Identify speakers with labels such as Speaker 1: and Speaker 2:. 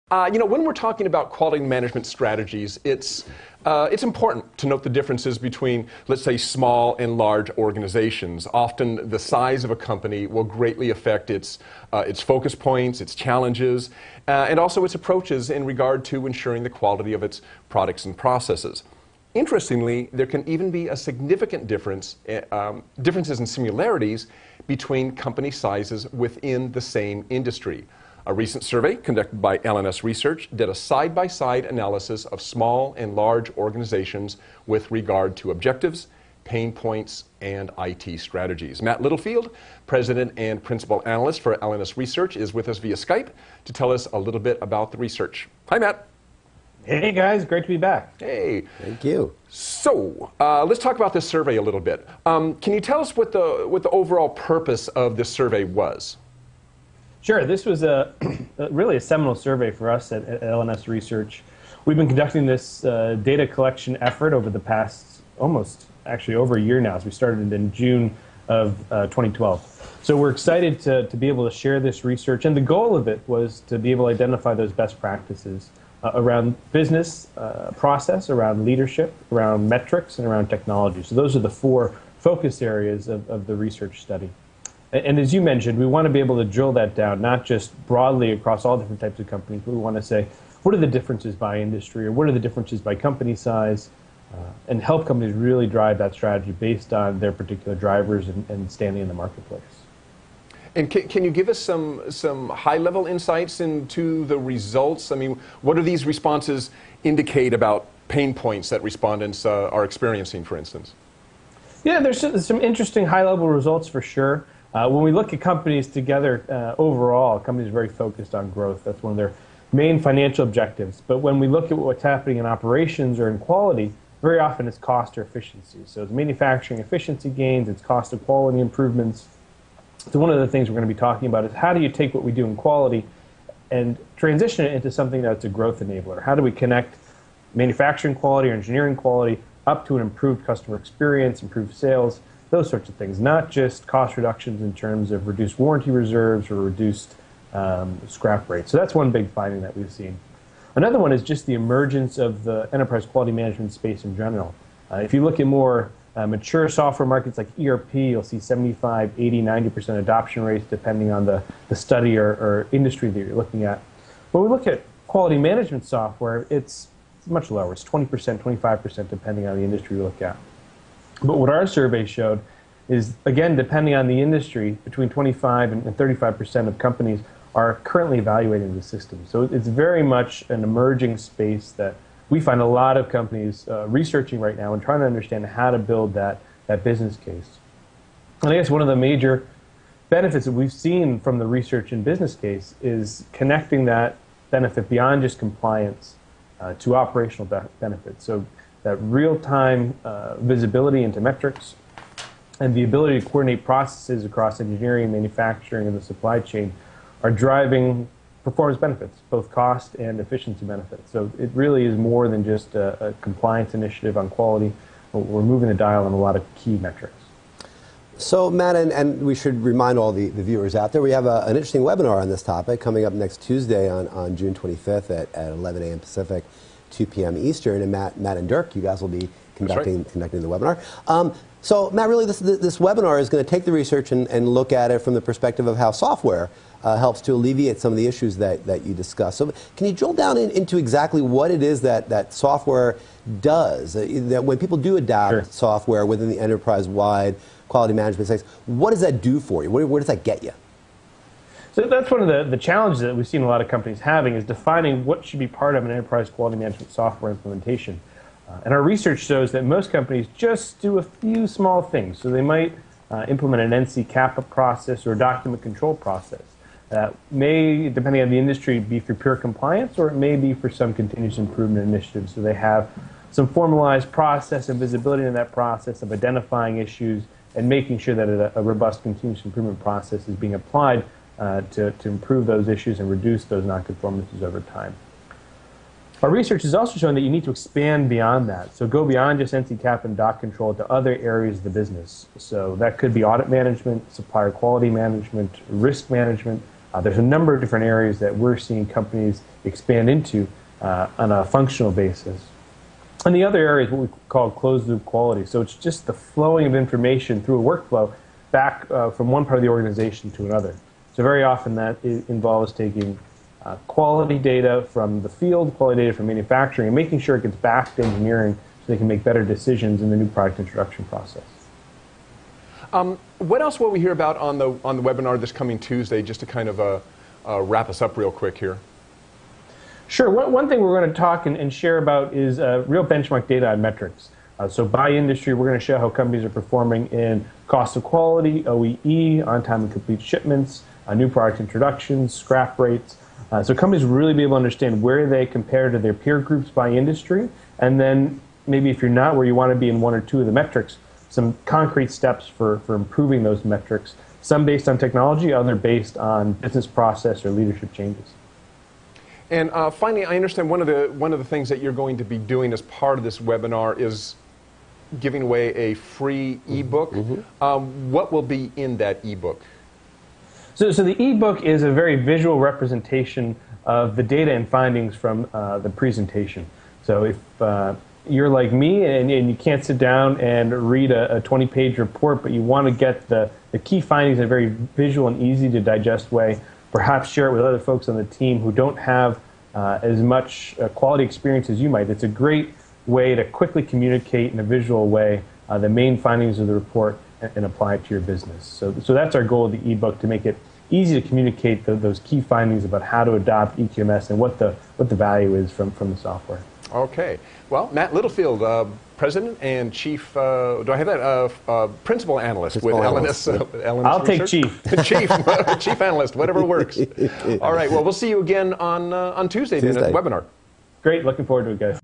Speaker 1: When we're talking about quality management strategies, it's important to note the differences between, let's say, small and large organizations. Often the size of a company will greatly affect its focus points, its challenges, and also its approaches in regard to ensuring the quality of its products and processes. Interestingly, there can even be a significant differences and similarities between company sizes within the same industry. A recent survey conducted by LNS Research did a side-by-side analysis of small and large organizations with regard to objectives, pain points, and IT strategies. Matt Littlefield, President and Principal Analyst for LNS Research, is with us via Skype to tell us a little bit about the research. Hi, Matt.
Speaker 2: Hey, guys. Great to be back.
Speaker 1: Hey.
Speaker 3: Thank you.
Speaker 1: So, let's talk about this survey a little bit. Can you tell us what the overall purpose of this survey was?
Speaker 2: Sure. This was really a seminal survey for us at LNS Research. We've been conducting this data collection effort over the past actually over a year now, as we started in June of 2012. So we're excited to be able to share this research, and the goal of it was to be able to identify those best practices around business process, around leadership, around metrics, and around technology. So those are the four focus areas of the research study. And as you mentioned, we want to be able to drill that down, not just broadly across all different types of companies, but we want to say, what are the differences by industry, or what are the differences by company size, and help companies really drive that strategy based on their particular drivers and standing in the marketplace.
Speaker 1: And can you give us some high-level insights into the results? I mean, what do these responses indicate about pain points that respondents are experiencing, for instance? Yeah,
Speaker 2: there's some interesting high-level results for sure. When we look at companies together, overall, companies are very focused on growth. That's one of their main financial objectives. But when we look at what's happening in operations or in quality, very often it's cost or efficiency. So it's manufacturing efficiency gains, it's cost of quality improvements. So one of the things we're going to be talking about is how do you take what we do in quality and transition it into something that's a growth enabler? How do we connect manufacturing quality or engineering quality up to an improved customer experience, improved sales, those sorts of things, not just cost reductions in terms of reduced warranty reserves or reduced scrap rates. So that's one big finding that we've seen. Another one is just the emergence of the enterprise quality management space in general. If you look at more mature software markets like ERP, you'll see 75, 80, 90% adoption rates depending on the study or industry that you're looking at. When we look at quality management software, it's much lower. It's 20%, 25% depending on the industry you look at. But what our survey showed is, again, depending on the industry, between 25 and 35% of companies are currently evaluating the system. So it's very much an emerging space that we find a lot of companies researching right now and trying to understand how to build that business case. And I guess one of the major benefits that we've seen from the research and business case is connecting that benefit beyond just compliance to operational benefits. So that real-time visibility into metrics and the ability to coordinate processes across engineering, manufacturing, and the supply chain are driving performance benefits, both cost and efficiency benefits. So it really is more than just a compliance initiative on quality. We're moving the dial on a lot of key metrics.
Speaker 3: So, Matt, and we should remind all the viewers out there, we have an interesting webinar on this topic coming up next Tuesday on June 25th at 11 a.m. Pacific, 2 p.m. Eastern, and Matt and Dirk, you guys will be conducting the webinar. So, Matt, really, this webinar is going to take the research and look at it from the perspective of how software helps to alleviate some of the issues that you discussed. So, can you drill down into exactly what it is that software does? That when people do adopt software within the enterprise-wide quality management space, what does that do for you? Where does that get you?
Speaker 2: So that's one of the challenges that we've seen a lot of companies having is defining what should be part of an enterprise quality management software implementation. And our research shows that most companies just do a few small things. So they might implement an NC CAPA process or a document control process. That may, depending on the industry, be for pure compliance, or it may be for some continuous improvement initiatives. So they have some formalized process and visibility in that process of identifying issues and making sure that a robust continuous improvement process is being applied to improve those issues and reduce those nonconformances over time. Our research has also shown that you need to expand beyond that. So go beyond just NC-CAP and doc control to other areas of the business. So that could be audit management, supplier quality management, risk management, There's a number of different areas that we're seeing companies expand into on a functional basis. And the other area is what we call closed-loop quality. So it's just the flowing of information through a workflow back from one part of the organization to another. So very often that involves taking quality data from the field, quality data from manufacturing, and making sure it gets back to engineering so they can make better decisions in the new product introduction process.
Speaker 1: What else will we hear about on the webinar this coming Tuesday, just to kind of wrap us up real quick here?
Speaker 2: Sure. One thing we're going to talk and share about is real benchmark data and metrics. So by industry, we're going to show how companies are performing in cost of quality, OEE, on-time and complete shipments, new product introductions, scrap rates. So companies will really be able to understand where they compare to their peer groups by industry, and then maybe if you're not where you want to be in one or two of the metrics, some concrete steps for improving those metrics, some based on technology, other based on business process or leadership changes.
Speaker 1: And finally, I understand one of the things that you're going to be doing as part of this webinar is giving away a free ebook. What will be in that ebook?
Speaker 2: So the ebook is a very visual representation of the data and findings from the presentation. So if you're like me and you can't sit down and read a 20-page report, but you want to get the key findings in a very visual and easy to digest way, perhaps share it with other folks on the team who don't have as much quality experience as you might. It's a great way to quickly communicate in a visual way the main findings of the report and apply it to your business. So that's our goal of the ebook, to make it easy to communicate those key findings about how to adopt EQMS and what the value is from the software.
Speaker 1: Okay. Well, Matt Littlefield, President and Chief, do I have that? Principal Analyst with LNS.
Speaker 2: I'll
Speaker 1: Research?
Speaker 2: take Chief.
Speaker 1: Chief Analyst, whatever works. All right. Well, we'll see you again on Tuesday then at the webinar.
Speaker 2: Great. Looking forward to it, guys.